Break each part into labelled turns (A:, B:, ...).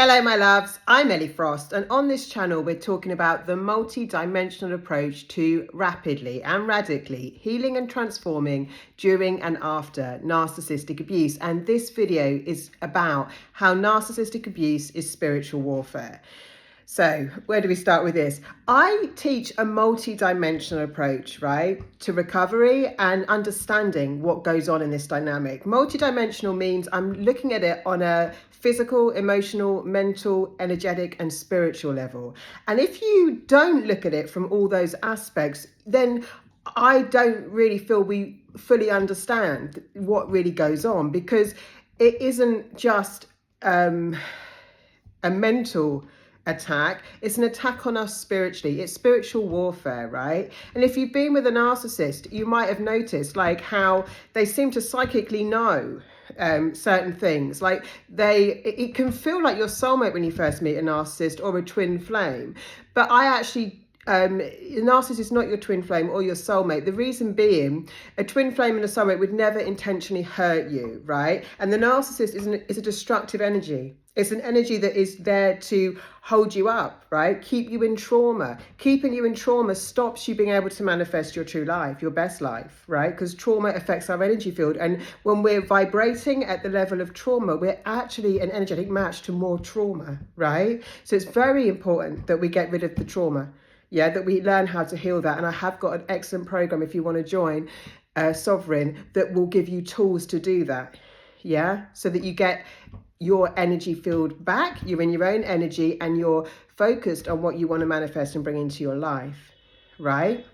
A: Hello my loves, I'm Ellie Frost, and on this channel we're talking about the multi-dimensional approach to rapidly and radically healing and transforming during and after narcissistic abuse. And this video is about how narcissistic abuse is spiritual warfare. So where do we start with this? I teach a multi-dimensional approach, right, to recovery and understanding what goes on in this dynamic. Multi-dimensional means I'm looking at it on a physical, emotional, mental, energetic, and spiritual level. And if you don't look at it from all those aspects, then I don't really feel we fully understand what really goes on, because it isn't just a mental attack, it's an attack on us spiritually. It's spiritual warfare, right? And if you've been with a narcissist, you might have noticed like how they seem to psychically know certain things. Like it can feel like your soulmate when you first meet a narcissist, or a twin flame. But I actually a narcissist is not your twin flame or your soulmate. The reason being, a twin flame and a soulmate would never intentionally hurt you, right? And the narcissist is a destructive energy. It's an energy that is there to hold you up, right? Keep you in trauma. Keeping you in trauma stops you being able to manifest your true life, your best life, right? Because trauma affects our energy field. And when we're vibrating at the level of trauma, we're actually an energetic match to more trauma, right? So it's very important that we get rid of the trauma. Yeah, that we learn how to heal that. And I have got an excellent program if you want to join Sovereign that will give you tools to do that. Yeah, so that you get your energy field back, you're in your own energy, and you're focused on what you want to manifest and bring into your life, right?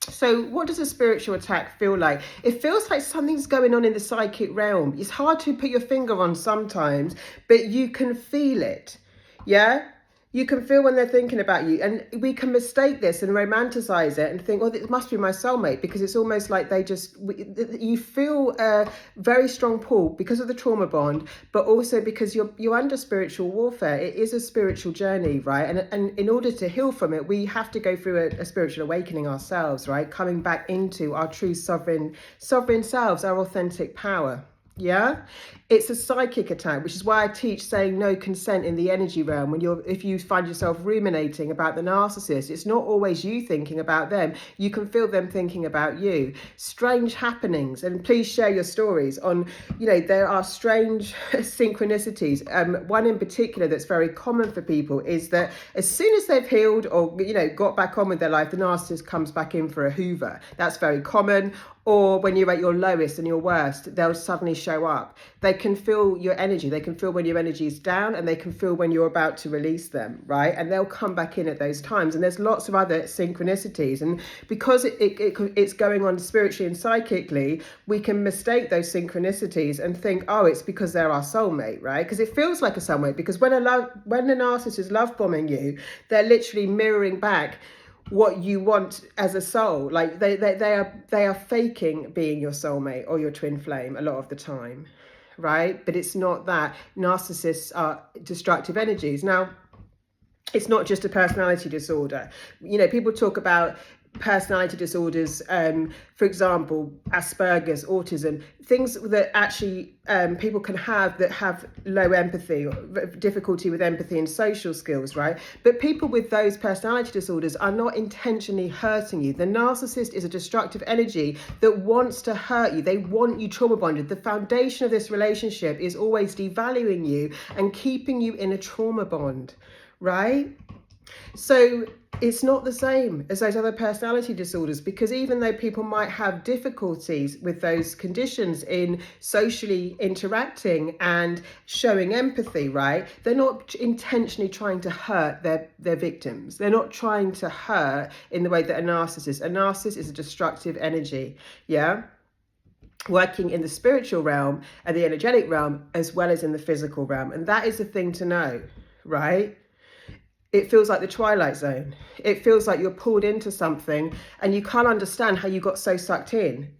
A: So what does a spiritual attack feel like? It feels like something's going on in the psychic realm. It's hard to put your finger on sometimes, but you can feel it. Yeah, you can feel when they're thinking about you. And we can mistake this and romanticize it and think, well, it must be my soulmate, because it's almost like you feel a very strong pull because of the trauma bond, but also because you're under spiritual warfare. It is a spiritual journey, right? And in order to heal from it, we have to go through a spiritual awakening ourselves, right? Coming back into our true sovereign selves, our authentic power. Yeah, it's a psychic attack, which is why I teach saying no consent in the energy realm. If you find yourself ruminating about the narcissist, it's not always you thinking about them. You can feel them thinking about you. Strange happenings, and please share your stories on, there are strange synchronicities. One in particular that's very common for people is that as soon as they've healed or, got back on with their life, the narcissist comes back in for a hoover. That's very common. Or when you're at your lowest and your worst, they'll suddenly show up. They can feel your energy. They can feel when your energy is down, and they can feel when you're about to release them, right? And they'll come back in at those times. And there's lots of other synchronicities. And because it's going on spiritually and psychically, we can mistake those synchronicities and think, oh, it's because they're our soulmate, right? Because it feels like a soulmate. Because when the narcissist is love bombing you, they're literally mirroring back what you want as a soul. Like they are faking being your soulmate or your twin flame a lot of the time, right? But it's not that. Narcissists are destructive energies. Now, it's not just a personality disorder. People talk about personality disorders, for example, Asperger's, autism, things that actually people can have that have low empathy or difficulty with empathy and social skills, right? But people with those personality disorders are not intentionally hurting you. The narcissist is a destructive energy that wants to hurt you. They want you trauma bonded. The foundation of this relationship is always devaluing you and keeping you in a trauma bond, right? So it's not the same as those other personality disorders, because even though people might have difficulties with those conditions in socially interacting and showing empathy, right, they're not intentionally trying to hurt their victims. They're not trying to hurt in the way that a narcissist is a destructive energy, yeah, working in the spiritual realm and the energetic realm as well as in the physical realm. And that is the thing to know, right? It feels like the Twilight Zone. It feels like you're pulled into something and you can't understand how you got so sucked in.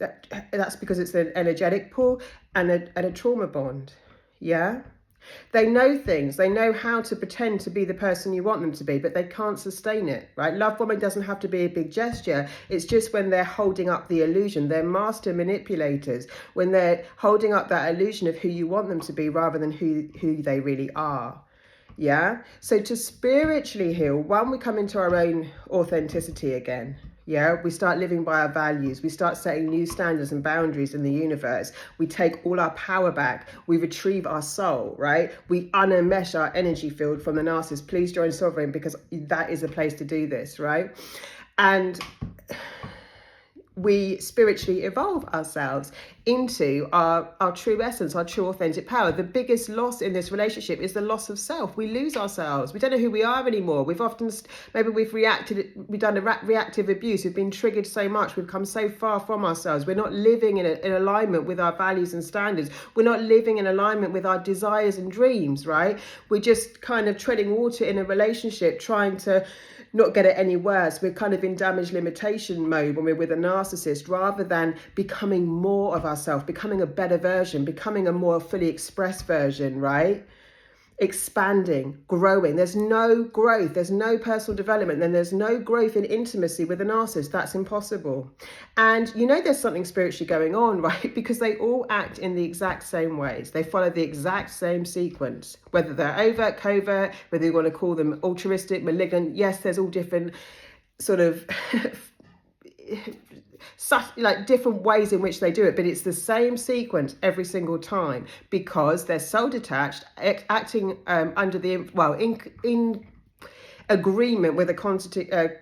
A: That's because it's an energetic pull and a trauma bond. Yeah? They know things. They know how to pretend to be the person you want them to be, but they can't sustain it, right? Love bombing doesn't have to be a big gesture. It's just when they're holding up the illusion. They're master manipulators when they're holding up that illusion of who you want them to be rather than who they really are. Yeah. So to spiritually heal, one, we come into our own authenticity again. Yeah, we start living by our values. We start setting new standards and boundaries in the universe. We take all our power back. We retrieve our soul, right? We unenmesh our energy field from the narcissist. Please join Sovereign, because that is a place to do this, right? And we spiritually evolve ourselves into our true essence, our true authentic power. The biggest loss in this relationship is the loss of self. We lose ourselves. We don't know who we are anymore. We've often, maybe we've done a reactive abuse. We've been triggered so much. We've come so far from ourselves. We're not living in alignment with our values and standards. We're not living in alignment with our desires and dreams, right? We're just kind of treading water in a relationship, trying to not get it any worse. We're kind of in damage limitation mode when we're with a narcissist, rather than becoming more of ourselves, becoming a better version, becoming a more fully expressed version, right? Expanding, growing. There's no growth, there's no personal development, then there's no growth in intimacy with a narcissist. That's impossible. And you know there's something spiritually going on, right? Because they all act in the exact same ways. They follow the exact same sequence, whether they're overt, covert, whether you want to call them altruistic, malignant. Yes, there's all different sort of like different ways in which they do it, but it's the same sequence every single time, because they're so detached, acting under the in agreement with a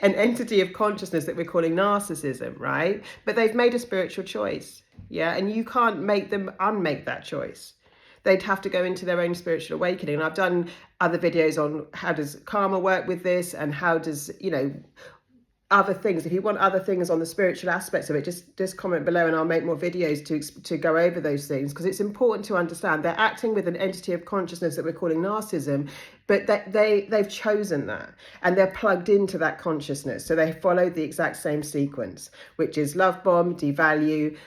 A: an entity of consciousness that we're calling narcissism, right? But they've made a spiritual choice, yeah, and you can't make them unmake that choice. They'd have to go into their own spiritual awakening. And I've done other videos on how does karma work with this, and how does, you know, other things. If you want other things on the spiritual aspects of it, just comment below and I'll make more videos to go over those things, because it's important to understand they're acting with an entity of consciousness that we're calling narcissism, but they've chosen that and they're plugged into that consciousness. So they follow the exact same sequence, which is love bomb, devalue,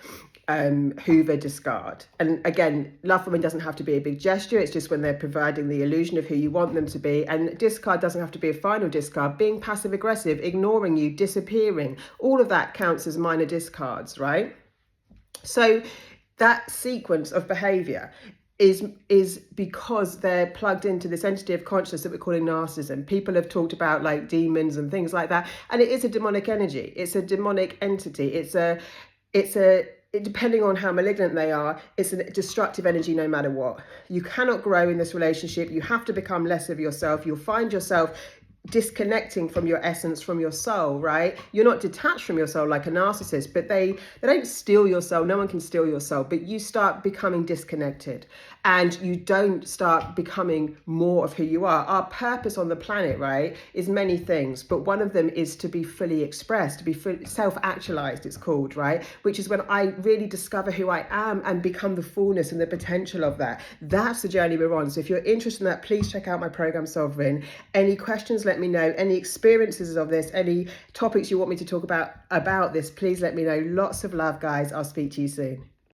A: hoover, discard. And again, love bombing doesn't have to be a big gesture. It's just when they're providing the illusion of who you want them to be. And discard doesn't have to be a final discard. Being passive aggressive, ignoring you, disappearing, all of that counts as minor discards, right? So that sequence of behavior is because they're plugged into this entity of consciousness that we're calling narcissism. People have talked about like demons and things like that, and it is a demonic energy. It's a demonic entity. Depending on how malignant they are, it's a destructive energy no matter what. You cannot grow in this relationship. You have to become less of yourself. You'll find yourself disconnecting from your essence, from your soul, right? You're not detached from your soul like a narcissist, but they don't steal your soul. No one can steal your soul, but you start becoming disconnected and you don't start becoming more of who you are. Our purpose on the planet, right, is many things, but one of them is to be fully expressed, to be self-actualized, it's called, right? Which is when I really discover who I am and become the fullness and the potential of that. That's the journey we're on. So if you're interested in that, please check out my program Sovereign. Any questions, let me know. Any experiences of this, any topics you want me to talk about this, please let me know. Lots of love, guys. I'll speak to you soon.